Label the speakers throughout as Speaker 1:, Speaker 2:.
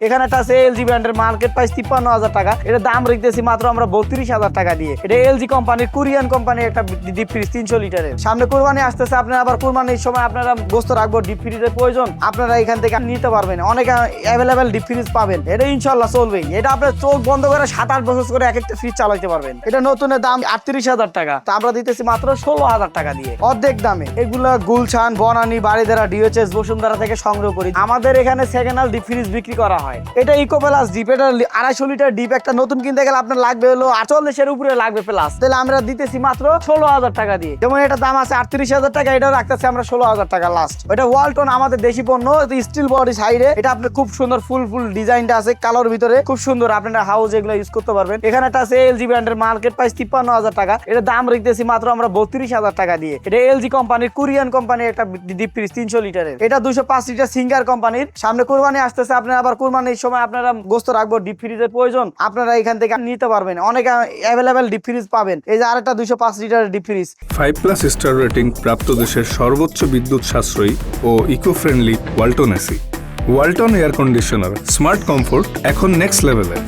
Speaker 1: এখানে একটা আছে এলজি ব্র্যান্ডের মার্কেট প্রাইস 53,000 টাকা। এটা দাম রেখেছি মাত্র আমরা 32,000 টাকা দিয়ে। এটা এলজি কোম্পানির কোরিয়ান কোম্পানির একটা ডিপ ফ্রিজ 300 লিটারের। সামনে কুরবানি আসতেছে, আপনারা আবার কুরবানির সময় আপনারা গোস্ত রাখবো, ডিপ ফ্রিজের প্রয়োজন, আপনারা এখান থেকে নিতে পারবেন। অনেক অ্যাভেলেবেল ডিপ ফ্রিজ পাবেন। এটা ইনশাল্লাহ চলবেই। এটা আপনার চোখ বন্ধ করে 7-8 বছর করে এক একটা ফ্রিজ চালাতে পারবেন। এটা নতুনের দাম 38,000 টাকা, তা আমরা দিতেছি মাত্র 16,000 টাকা দিয়ে, অর্ধেক দামে। এগুলা গুলশান, বনানী, বাড়িধারা, ডিএচএস, বসুন্ধরা থেকে সংগ্রহ করি। আমাদের এখানে সেকেন্ড হ্যান্ড ডিপ ফ্রিজ বিক্রি করা হয়। এটা ইকো প্লাস ডিপ, এটা 250 লিটার ডিপ। একটা নতুন কিনতে গেলে আপনার লাগবে হলো 48-এর উপরে লাগবে প্লাস। তাহলে আমরা দিতেছি মাত্র 16,000 টাকা দিয়ে। যেমন এটা দাম আছে 38,000 টাকা, এটাও রাখতেছি আমরা 16,000 টাকা লাস্ট। এটা ওয়ালটন আমাদের দেশি পণ্য, স্টিল বডি সাইডে। এটা আপনার খুব সুন্দর ফুল ডিজাইনটা আছে কালোর ভিতরে, খুব সুন্দর। আপনারা হাউস এগুলো ইউজ করতে পারবেন। এখানে একটা আছে এলজি ব্র্যান্ডের মার্কেট প্রাইস 53,000 টাকা। এটা দাম রেখেছি মাত্র আমরা 32,000 টাকা দিয়ে। এটা এলজি কোম্পানির কোরিয়ান কোম্পানির একটা ডিপ ফ্রিজ 300 লিটারের। এটা 205 লিটার সিঙ্গার কোম্পানির। সামনে কুরবানি আসতেছে, আপনারা আবার কুরবানির সময় আপনারা গোস্ত রাখবো, ডিপ ফ্রিজের প্রয়োজন, আপনারা এখান থেকে নিতে পারবেন। অনেক অ্যাভেলেবেল ডিপ ফ্রিজ পাবেন। এই যে আরেকটা 205 লিটারের ডিপ ফ্রিজ।
Speaker 2: 5+ স্টার রেটিং প্রাপ্ত দেশের সর্বোচ্চ বিদ্যুৎ সাশ্রয়ী ও eco friendly Walton AC. Walton air conditioner, smart comfort এখন নেক্সট লেভেলে।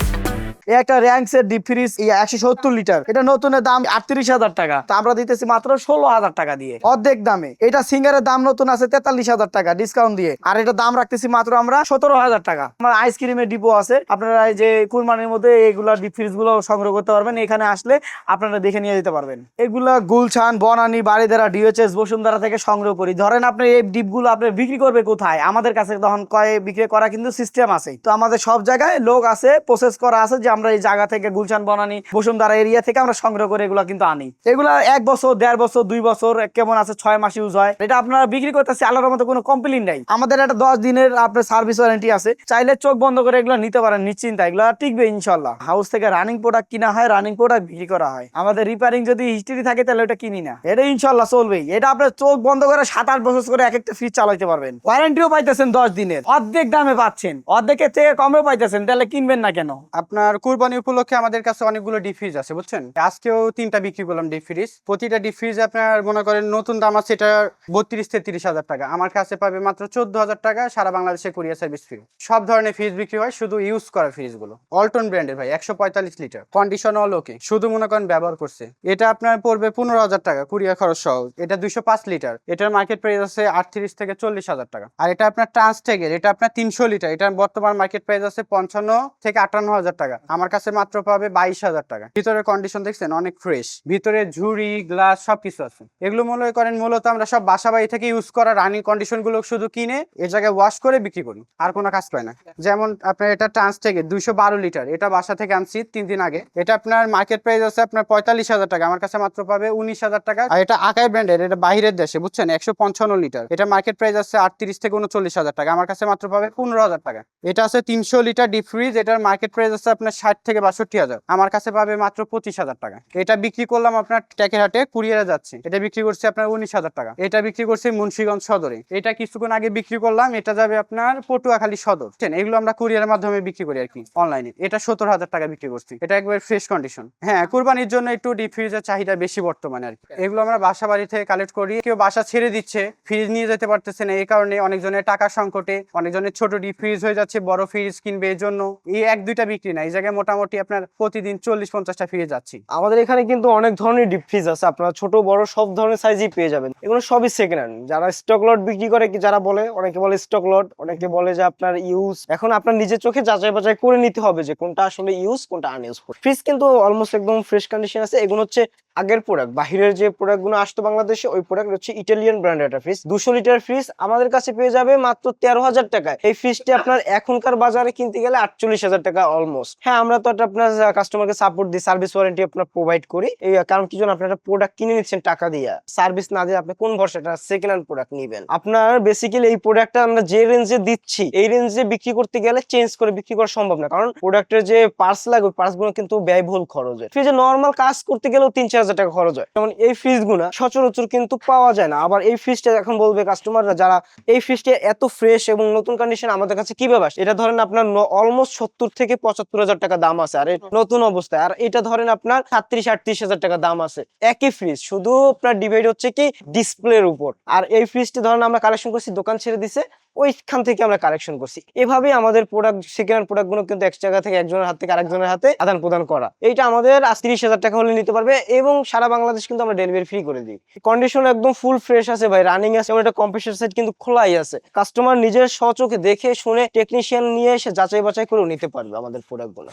Speaker 1: একটা র্যাঙ্কসের ডিপ ফ্রিজ 170 লিটার। এটা নতুনের দাম 38,000 টাকা, তা আমরা দিতেছি মাত্র 16,000 টাকা দিয়ে, অর্ধেক দামে। এটা সিঙ্গারের দাম নতুন আছে 43,000 টাকা ডিসকাউন্ট দিয়ে, আর এটা দাম রাখতেছি মাত্র আমরা 17,000 টাকা। আমার আইসক্রিমের ডিপো আছে, আপনারা এই যে কুরবানির মধ্যে এগুলা ডিপ ফ্রিজ গুলো সংগ্রহ করতে পারবেন। এখানে আসলে আপনারা দেখে নিয়ে যেতে পারবেন। এগুলা গুলশান, বনানী, বাড়িধারা, ডিএচএস, বসুন্ধরা থেকে সংগ্রহ করি। ধরেন আপনি এই ডিপগুলো আপনি বিক্রি করবে কোথায়? আমাদের কাছে তখন বিক্রি করা কিন্তু সিস্টেম আছে। তো আমাদের সব জায়গায় লোক আছে, প্রসেস করা আছে, যে আমরা এই জায়গা থেকে গুলশান, বনানী, বসুন্ধরা এরিয়া থেকে আমরা সংগ্রহ করে এগুলা কিন্তু আনি। এগুলা 1 বছর, 1.5 বছর, 2 বছর, কেমন আছে 6 মাস ইউজ হয়। এটা আপনারা বিক্রি করতেছি, আল্লাহর মতো কোনো কমপ্লেইন নাই। আমাদের একটা 10 দিনের আপনার সার্ভিস ওয়ারেন্টি আছে। চাইলে চোখ বন্ধ করে এগুলো নিতে পারেন নিশ্চিন্তা, এগুলো টিকবে ইনশাল্লাহ। হাউস থেকে রানিং প্রোডাক্ট কিনা হয়, রানিং প্রোডাক্ট বিক্রি করা হয়। আমাদের রিপেয়ারিং যদি হিস্ট্রি থাকে তাহলে ওটা কিনি না। এটা ইনশাল্লাহ চলবেই। এটা আপনার চোখ বন্ধ করে 7-8 বছর করে এক একটা ফ্রিজ চালাতে পারবেন। ওয়ারেন্টিও পাইতেছেন 10 দিনের, অর্ধেক দামে পাচ্ছেন, অর্ধেকের থেকে কমে পাইতেছেন। তাহলে কিনবেন না কেন?
Speaker 3: আপনার কুরবানি উপলক্ষে আমাদের কাছে অনেকগুলো ডিপ ফ্রিজ আছে, বুঝছেন। আজকেও 3টা বিক্রি করলাম ডিপ ফ্রিজ। প্রতিটা ডিপ ফ্রিজ আপনার মনে করেন নতুন দাম আছে এটা 32-33,000 টাকা, আমার কাছে পাবে মাত্র 14,000 টাকা। সারা বাংলাদেশে কুরিয়ার সার্ভিস ফ্রি। সব ধরনের ফ্রিজ বিক্রি হয়, শুধু ইউজ করা ফ্রিজ গুলো। ওয়ালটন ব্র্যান্ডের ভাই, 145 লিটার, কন্ডিশন অল ওকে, শুধু মনে করেন ব্যবহার করছে। এটা আপনার পড়বে 15,000 টাকা কুরিয়ার খরচ সহ। এটা 205 লিটার, এটার মার্কেট প্রাইস আছে 38-40,000 টাকা। আর এটা আপনার ট্রান্সটেকের, এটা আপনার 300 লিটার, এটার বর্তমান মার্কেট প্রাইস আছে 55-58,000 টাকা, আমার কাছে মাত্র পাবে 22,000 টাকা। ভিতরের কন্ডিশন দেখছেন অনেক ফ্রেশ, ভিতরে ঝুড়ি, গ্লাস সবকিছু আছে। এগুলো মনে করেন মূলত আমরা সব বাসা বাড়ি থেকে ইউজ করা রানিং কন্ডিশন গুলো শুধু কিনে এর জায়গায় ওয়াশ করে বিক্রি করি, আর কোনো কাজ পায় না। যেমন আপনার এটা ট্রান্সটেকের 212 লিটার, এটা বাসা থেকে আনছি 3 দিন আগে। এটা আপনার মার্কেট প্রাইস আছে আপনার 45,000 টাকা, আমার কাছে মাত্র পাবে 19,000 টাকা। আর এটা আকাই ব্র্যান্ডের, এটা বাইরের দেশে, বুঝছেন, 155 লিটার, এটা মার্কেট প্রাইস আছে 38-39,000 টাকা, আমার কাছে মাত্র পাবে 15,000 টাকা। এটা আছে 300 লিটার ডিপ ফ্রিজ, এটার মার্কেট প্রাইস আছে আপনার 60-62,000, আমার কাছে পাবে মাত্র 25,000 টাকা। এটা বিক্রি করলাম আপনার টেকের হাটে, কুরিয়ারে যাচ্ছে, এটা বিক্রি করছে আপনার 19,000 টাকা। এটা বিক্রি করছে মুন্সিগঞ্জ সদরে, এটা কিছুক্ষণ আগে বিক্রি করলাম, এটা যাবে আপনার পটুয়াখালী সদর। এগুলো আমরা কুরিয়ারের মাধ্যমে বিক্রি করি আর কি, অনলাইনে। এটা 17,000 টাকা বিক্রি করছি, এটা একবার ফ্রেশ কন্ডিশন। হ্যাঁ, কুরবানির জন্য একটু ডিপ ফ্রিজের চাহিদা বেশি বর্তমানে আর কি। এগুলো আমরা বাসা বাড়ি থেকে কালেক্ট করি। কেউ বাসা ছেড়ে দিচ্ছে, ফ্রিজ নিয়ে যেতে পারতেছে না, এই কারণে অনেকজনের টাকা সংকটে অনেকজনের ছোট ডিপ ফ্রিজ হয়ে যাচ্ছে, বড় ফ্রিজ কিনবে। এর জন্য এই 1-2টা বিক্রি না, এই জায়গায় মোটামুটি আপনার প্রতিদিন 40-50টা ফ্রিজ যাচ্ছি।
Speaker 4: আমাদের এখানে কিন্তু অনেক ধরনের ডিপ ফ্রিজ আছে, আপনারা ছোট বড় সব ধরনের সাইজই পেয়ে যাবেন। এগুলো সবই সেকেন্ড হ্যান্ড। যারা স্টক লট বিক্রি করে, যারা বলে, অনেকে বলে স্টক লট, অনেকে বলে যে আপনার ইউজ। এখন আপনার নিজের চোখে যাচাই বাছাই করে নিতে হবে যে কোনটা আসলে ইউজ, কোনটা আনইউজ। ফ্রিজ কিন্তু অলমোস্ট একদম ফ্রেশ কন্ডিশন আছে। এগুলো হচ্ছে আগের প্রোডাক্ট, বাহিরের যে প্রোডাক্ট গুলো আসতো বাংলাদেশে, ওই প্রোডাক্ট হচ্ছে ইটালিয়ান ব্র্যান্ডের একটা ফ্রিজ। 200 লিটার ফ্রিজ আমাদের কাছে পেয়ে যাবে মাত্র 13,000 টাকায়। এই ফ্রিজটি আপনার এখনকার বাজারে কিনতে গেলে 48,000 টাকা অলমোস্ট। হ্যাঁ, আমরা তো আপনার কাস্টমারকে সাপোর্ট দিই, সার্ভিস ওয়ারেন্টি আপনার প্রোভাইড করি। এই কারণ কি জন্য আপনারা প্রোডাক্ট কিনে নিচ্ছেন টাকা দিয়ে, সার্ভিস না দিয়ে আপনি কোন ভরসাটা সেকেন্ড হ্যান্ড প্রোডাক্ট নেবেন? আপনার বেসিক্যালি এই প্রোডাক্টটা আমরা যে রেঞ্জে দিচ্ছি, এই রেঞ্জে বিক্রি করতে গেলে চেঞ্জ করে বিক্রি করা সম্ভব না, কারণ প্রোডাক্টের যে পার্টস লাগে, ওই পার্টস গুলো কিন্তু ব্যয়বহুল খরচ হয়। ফ্রিজে নর্মাল কাজ করতে গেলেও 3-4 হাজার টাকা খরচ হয়। যেমন এই ফ্রিজ গুলা সচরাচর কিন্তু পাওয়া যায় না। আবার এই ফ্রিজটা এখন বলবে কাস্টমাররা যারা, এই ফ্রিজটা এত ফ্রেশ এবং নতুন কন্ডিশন আমাদের কাছে কিভাবে আসে? এটা ধরেন আপনার অলমোস্ট 70-75 হাজার টাকা দাম আছে, আর নতুন অবস্থায়। আর এটা ধরেন আপনার 37-38 হাজার টাকা দাম আছে। একই ফ্রিজ, শুধু আপনার ডিভাইড হচ্ছে কি ডিসপ্লের উপর। আর এই ফ্রিজটি ধরেন আমরা কালেকশন করছি, দোকান ছেড়ে দিছে ওইখান থেকে আমরা কালেকশন করছি। এভাবেই আমাদের প্রোডাক্ট সেকেন্ড হ্যান্ড প্রোডাক্টগুলো কিন্তু এক জায়গা থেকে একজনের হাত থেকে আরেকজনের হাতে আদান প্রদান করা। এইটা আমাদের 30,000 টাকা হলে নিতে পারবে এবং সারা বাংলাদেশ কিন্তু আমরা ডেলিভারি ফ্রি করে দিই। কন্ডিশন একদম ফুল ফ্রেশ আছে ভাই, রানিং আছে এবং এটা কম্প্রেসার সেট কিন্তু খোলাই আছে। কাস্টমার নিজের স্বচোখে দেখে শুনে টেকনিশিয়ান নিয়ে এসে যাচাই বাছাই করে নিতে পারবে আমাদের প্রোডাক্টগুলো।